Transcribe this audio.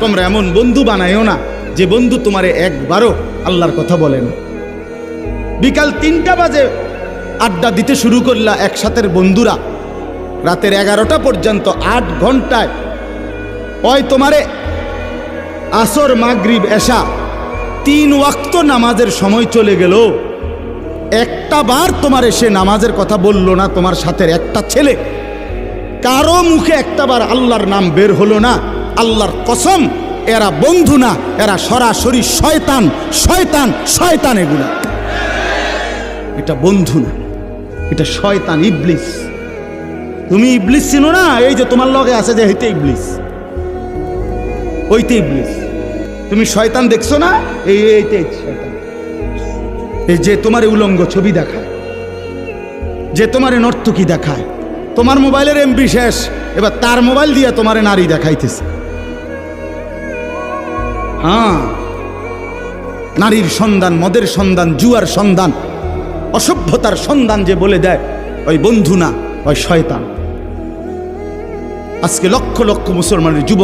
তোমরা এমন বন্ধু বানাইও না যে বন্ধু তোমারে একবারও আল্লাহর কথা বলে না। বিকাল 3টা বাজে আড্ডা দিতে শুরু করলা একসাথের বন্ধুরা, রাতের 11টা পর্যন্ত 8 ঘন্টায় ওই তোমারে আসর মাগরিব এশা 3 ওয়াক্ত নামাজের সময় চলে গেল, একটা বার তোমার এসে নামাজের কথা বলল না। তোমার সাথে একটা ছেলে কারো মুখে একটা বার আল্লাহর নাম বের হলো না। আল্লাহর কসম, এরা বন্ধু না, এরা সরাসরি শয়তান। শয়তান শয়তান, এগুলো এটা বন্ধু না, এটা শয়তান, ইবলিস। তুমি ইবলিস চিনো না? এই যে তোমার লগে আছে যে হইতে ইবলিস, ওইতে ইবলিস। তুমি শয়তান দেখছো না? এইতে শয়তান। এই যে তোমার উলঙ্গ ছবি দেখায়, যে তোমার নর্তকী দেখায়, তোমার মোবাইলের এমবি শেষ, এবার তার মোবাইল দিয়ে তোমার নারী দেখাইতেছে। হ্যাঁ, নারীর সন্ধান, মদের সন্ধান, জুয়ার সন্ধান, অসভ্যতার সন্ধান যে বলে দেয়, ওই বন্ধু না, ওই শয়তান। আজকে লক্ষ লক্ষ মুসলমানের যুবক